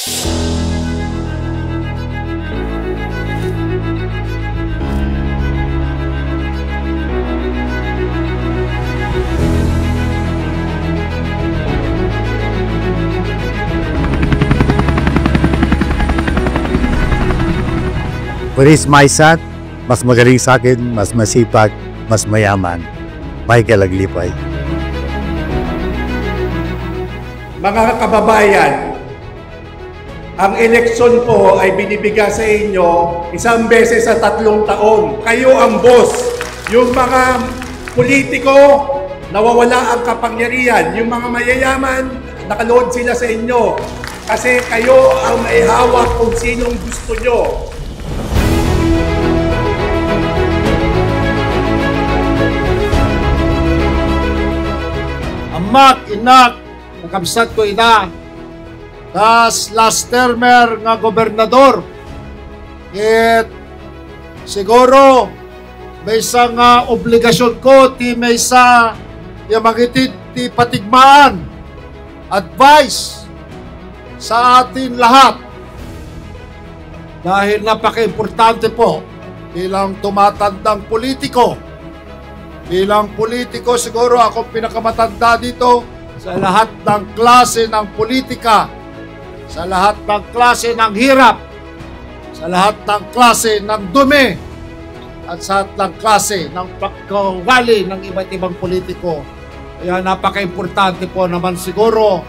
Puris Maysat, mas magaling sa akin, mas masipag, mas mayaman. Michael Aglipay. Mga kababayan, ang eleksyon po ay binibigay sa inyo isang beses sa 3 taon. Kayo ang boss. Yung mga politiko, nawawala ang kapangyarihan. Yung mga mayayaman, nakalood sila sa inyo. Kasi kayo ang may hawak kung sinong gusto nyo. Amak, inak, nakabsat ko ina. Tas last termer nga gobernador. Siguro may isang obligasyon ko ti may sa yamangitid ti patigmaan, advice sa atin lahat. Dahil napaka-importante po bilang tumatandang politiko. Bilang politiko, siguro ako pinakamatanda dito sa lahat ng klase ng politika, sa lahat ng klase ng hirap, sa lahat ng klase ng dumi, at sa lahat ng klase ng pagkawali ng iba't ibang politiko. Kaya napaka-importante po naman siguro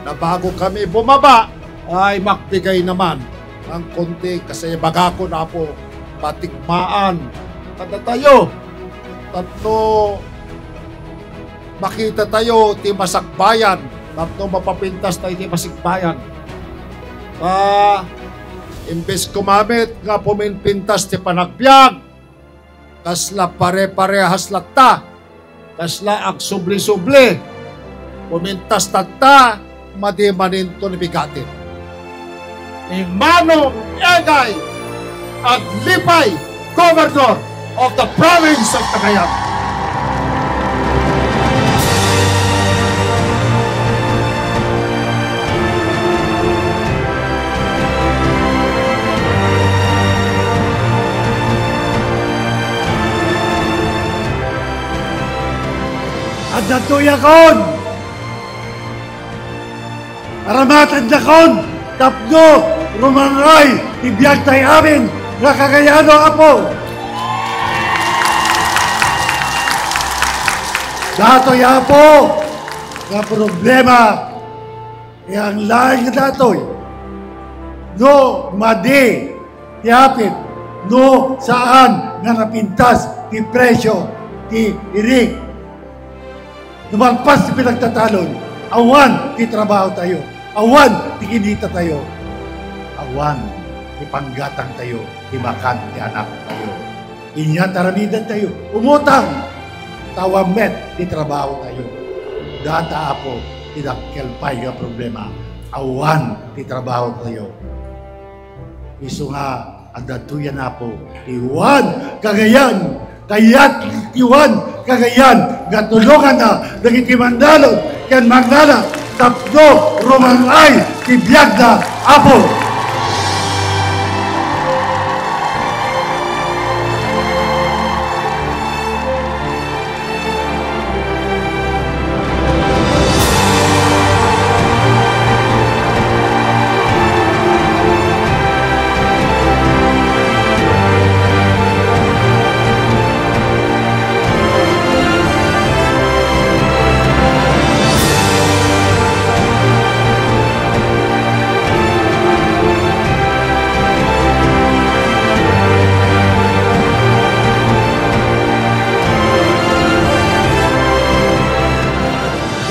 na bago kami bumaba, ay magbigay naman ng konti kasi baga ko na po patigmaan. Kada tayo, tatlo makita tayo ti masakbayan, tatlo mapapintas tayo ti masakbayan. Imbes kumamit nga puminpintas ti panagbiag, kasla pare-parehas latta, kasla ag subli-subli, pumintas tatta, madimaninto ni bigatin. Ni Manong Egay Aglipay, Governor of the province of Cagayan. At natuyakon! Aramatan dakon! Tapno! Rumangay! Ibiyag tayo amin! Nga Cagayano apo! Datoy apo! Nga problema! Yang lain nga datoy! No madi! Tiapit! No saan nga napintas ti presyo ti irig! Lumalpas ti pinagtatalon! Awan ti trabaho tayo! Awan ti kinita tayo! Awan ti panggatang tayo! Ti makan ti anak tayo! Inya taramidan tayo! Umutang! Tawamet ti trabaho tayo. Data apo, tinakkelpay nga problema. Awan ti trabaho tayo. Iso nga, ang datuyan apo, Iwan Cagayan, kayat Iwan Cagayan, gatulungan na, nagitimandanon, yan magnana, tapno, rumangay, tibiyag na apo.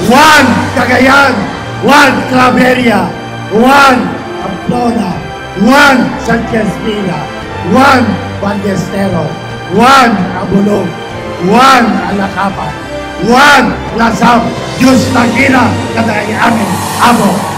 One Cagayan, one Claveria, one Pamplona, one Sanchez Villa, one Ballesteros, one Abulong, one Alacapan, one Lasam, Diyos na gina, kada amin, amo.